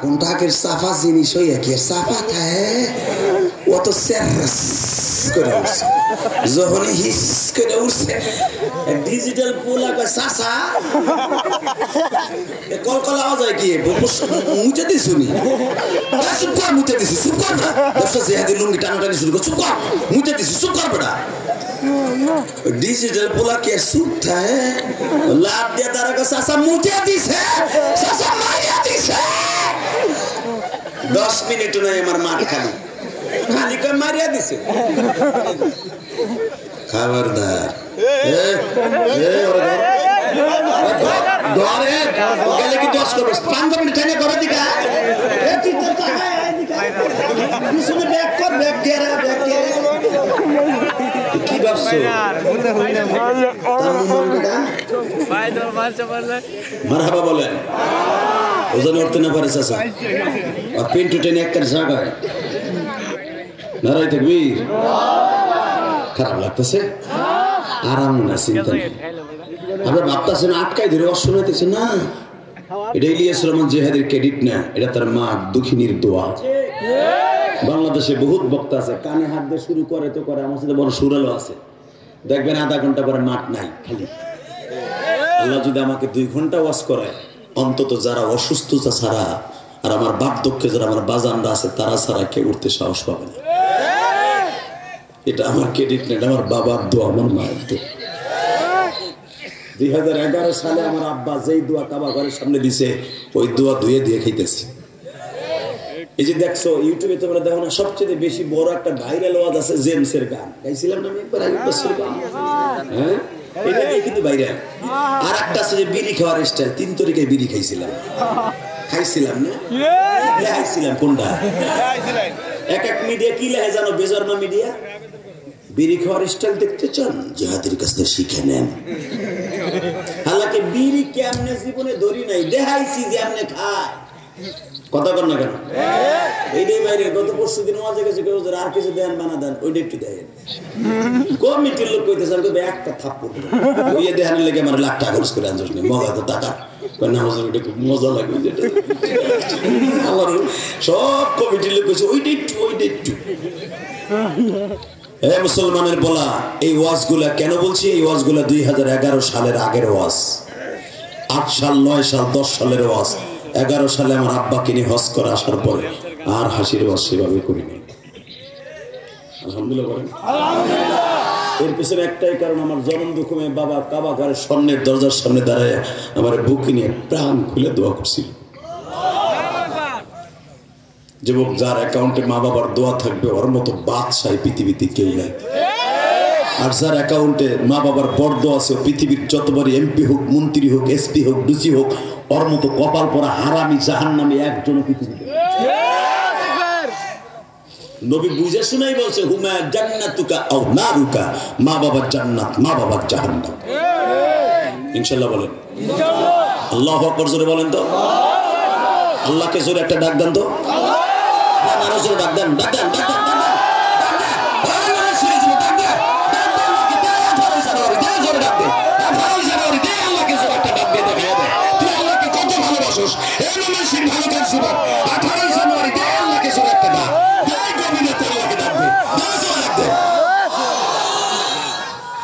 কোনটাকের সাফা জিনিস হইয়া কি সাফা থাকে ও তো সেরস করে উঠছে যখনই হিস করে উঠছে ডিজিটাল পোলা কয় সাসা কলকলা আওয়াজ হয় কি মুছে দিস শুনি চুপ কর মুছে দিছি চুপ কর না দশটা জেহাদি লুঙ্গি টানাটানি শুরু কর চুপ কর মুছে দিছি চুপ কর বেটা ডিজিটাল পোলা কে চুপ থাকে লাভ দিয়ে তারা কয় সাসা মুছে দিছে সাসা মারিয়া দিছে 10 মিনিট নাই আমার মাঠ খালি খালি করে মারিয়া দিছে খবরদার ধরে গেলে কি 10 করবে 15 মিনিট ঠেলে করে দিকা এ চিত্র তাকায় আয় দিকা পিছনে ব্যাক কর ব্যাক দিয়ে কি ভাবছো ভাই তোর মারছে বললে মারহাবা বলেন ওজন উঠতে না পারে চাচা আর পিন্টু টেনে একটা জায়গায় নারাই তাকবীর খারাপ লাগতেছে আরাম না চিন্তা নেই আমরা ভাবতেছেন আটকাই ধরে অশুনাইতেছে না এটা ইলিয়াস রহমান জিহাদের ক্রেডিট না এটা তার মা দুঃখিনীর দোয়া বাংলাদেশে বহুত বক্তা আছে কানে হাত দিয়ে শুরু করে তো করে আমার সাথে বড় সুরালো আছে দেখবেন আধা ঘন্টা পরে মাঠ নাই খালি আল্লাহ যদি আমাকে 2 ঘন্টা ওয়াজ করায় অন্তত যারা অসুস্থতা ছাড়া আর আমার বাপদক্ষে যারা আমার বাজানরা আছে তারা ছাড়া কেউ উঠতে সাহস পাবে না এটা আমার ক্রেডিট না আমার বাবার দোয়া আমার মায়ের দোয়া 2011 সালে আমার আব্বা যেই দোয়া কাবা ঘরের সামনে দিছে ওই দোয়া ধুয়ে দিয়ে খাইতেছি এই যে দেখছো ইউটিউবে তোমরা দেখো না সবচেয়ে বেশি বড় একটা ভাইরাল ওয়াজ আছে জেমসের গান গাইছিলাম না আমি একবার আগে বছর গান হ্যাঁ এটা দেখি তো ভাইরাল আর একটা আছে যে বিড়ি খাওয়ার স্টাইল 3 তরিকায় বিড়ি খাইছিলাম না খাইছিলাম কোনটা এক মিডিয়া কি লেখে জানো বেজরমা মিডিয়া বিড়ি খাওয়ার স্টাইল দেখতে চান জিহাদের কাছ থেকে শিখে নেন হালাকি বিড়ি কেমনে জীবনে ধরি নাই দেখাইছি যে আপনি খায় কথা কর না কেন এইটাই বাইরে গত পরশু দিন ওয়াজে গেছে কেউ আর কিছু দেন বানা দেন ওইটা একটু দেন কমিটির লোক কইতেছে আমি একটা থাপ্পড় ওই দেহানের লেগে আমার লাখ টাকা খরচ করে আনছিস না মগা তো টাকা কয় না হুজুর এটা খুব মজা লাগে যেটা আমার সব কমিটির লোক কইছে ওইটা একটু হে মুসলমানের বলা এই ওয়াজগুলা কেন বলছি এই ওয়াজগুলা 2011 সালের আগের ওয়াজ 8 সাল 9 সাল 10 সালের ওয়াজ 11 সালে আমার আব্বাকে নিয়ে হজ করে আসার পরে আর হাসির ওয়াজ সেভাবে করিনি আলহামদুলিল্লাহ বলেন আলহামদুলিল্লাহ এর পিছনে একটাই কারণ আমার জন্ম দুঃখে বাবা কাবা ঘরের স্বর্ণের দরজার সামনে দাঁড়ায় আমার বুকে নিয়ে প্রাণ খুলে দোয়া করছিল যুবক যার অ্যাকাউন্টে মা বাবার দোয়া থাকবে ওর মতো বাদশাহ পৃথিবীতে কেউ নাই আর যার অ্যাকাউন্টে মা বাবার বর্দ আছে পৃথিবীর যত বড় এমপি হোক মন্ত্রী হোক এসপি হোক ডিসি হোক ওর মতো কপাল পরা হারামি জাহান্নামী একজন পৃথিবীতে নবী বুঝে শুনাই বলছে হুমা জান্নাতুকা আও নারুকা মা বাবার জান্নাত মা বাবার জাহান্নাম ইনশাআল্লাহ বলেন ইনশাআল্লাহ আল্লাহু আকবার জোরে বলেন তো আল্লাহকে জোরে একটা ডাক দেন তো আরো জোরে ডাক দেন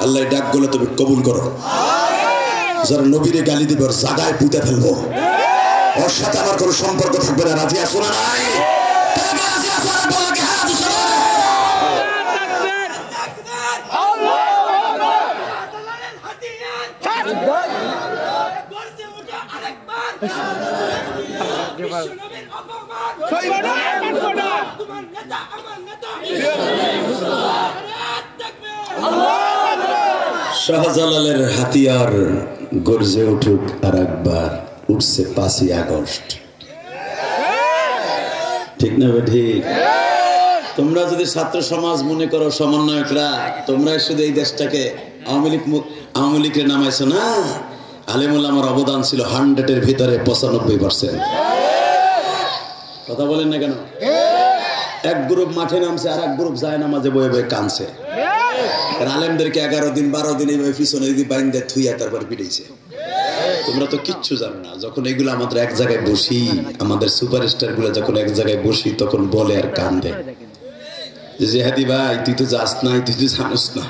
আল্লাহ ডাকগুলো তুমি কবুল করো যারা নবীরে গালি দিবে ওর জায়গায় পুঁতে ফেলবো ওর সাথে আমার কোনো সম্পর্ক থাকবে না রাজি আছো না নাই শাহজালালের হাতিয়ার গর্জে উঠুক আর একবার উঠছে 5ই আগস্ট ঠিক না ঠিক তোমরা যদি ছাত্র সমাজ মনে করো সমন্বয়করা তোমরা শুধু এই দেশটাকে আওয়ামী লীগের নামাইছো না আলেমুল আমার অবদান ছিল 100-এর ভিতরে 95%। কথা বলেন না কেন এক গ্রুপ মাঠে নামছে আর এক গ্রুপ যায় নামাজে বয়ে বয়ে কানছে আলেমদেরকে 11 দিন 12 দিন এইভাবে পিছনে যদি বাইন্দে থুইয়া তারপর পিটাইছে তোমরা তো কিচ্ছু জানো না। যখন এগুলো আমাদের এক জায়গায় বসি, আমাদের সুপারস্টার গুলো যখন এক জায়গায় বসি, তখন বলে আর কান্দে যে জেহাদি ভাই তুই তো যাস নাই, তুই তো জানোস না।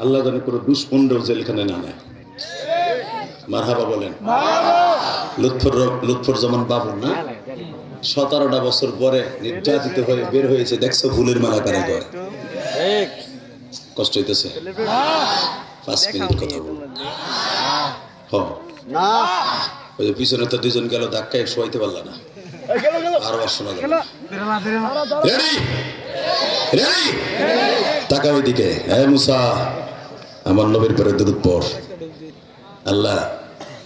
আল্লাহ জানে কোনো দুশ্মনরাও জেলখানে না নেয়। মারহাবা বলেন। লুৎফর জামান বাবু না 17টা বছর পরে নির্যাতিত হয়ে বের হয়েছে, দেখছো ফুলের মালা কারা করে। কষ্ট হইতেছে? 5 মিনিট কথা বল। ওই যে পিছনে তো 2 জন গেল ধাক্কায়, শোয়াইতে পারল না। আরো শোনা গেল। তাকা ওইদিকে। মুসা, আমার নবীর পরে দুরূদ পড়। আল্লাহ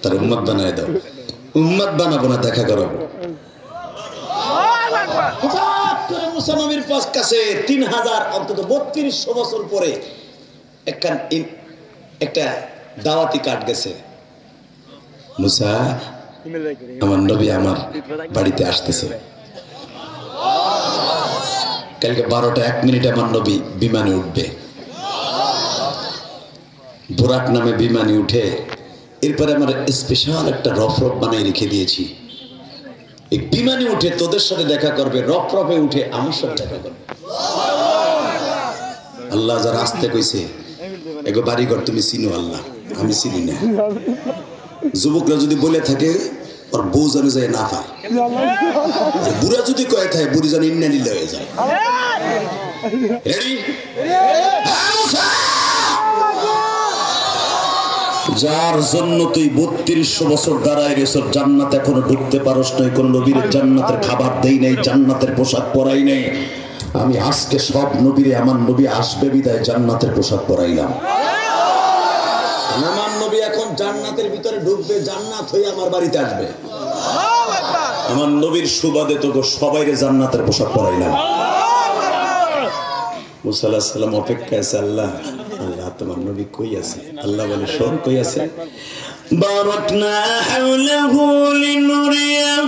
তার উম্মত বানায় দাও। উম্মত বানাবো না, দেখা করাবো। মুসা নবীর কাছে 3000 অন্তত 3200 বছর পরে একটা দাওয়াতি কার্ড গেছে। মুসা, আমার নবী আমার বাড়িতে আসতেছে। কালকে 12টা 1 মিনিট আমার নবী বিমানে উঠবে। বুরাক নামে বিমানে উঠে এরপরে আমার স্পেশাল একটা রফরফ বানাই রেখে দিয়েছি। এই বিমানে উঠে তোদের সাথে দেখা করবে, রফরফে উঠে আমার সাথে দেখা করবে। আল্লাহ যারা আসতে কইছে এগো বাড়িঘর তুমি চিনো, আল্লাহ আমি চিনি না। যুবকরা যদি বলে থাকে ওর বউ যেন যায় না পায়, বুড়া যদি কয়ে থাকে বুড়ি যেন ইন্না নিলে হয়ে যায়। যার জন্য তুই 3200 বছর দাঁড়ায় গেছ, জান্নাত এখনো ঢুকতে পারস নাই, কোন নবীর জান্নাতের খাবার দেই নাই, জান্নাতের পোশাক পরাই নাই। আমি আজকে সব নবীরে আমার নবী আসবে বিদায় জান্নাতের পোশাক পরাইলাম। আমার নবী এখন জান্নাতের ভিতরে ঢুকবে, জান্নাত হয়ে আমার বাড়িতে আসবে। আমার নবীর সুবাদে তো সবাইরে জান্নাতের পোশাক পরাইলাম। মুসা আলাইহিস সালাম অপেক্ষায় আছে। আল্লাহ আল্লাহ তোমার নবী কই আছে? আল্লাহ বলে শোন কই আছে। বারাকনা হাওলাহু লিনুরিয়া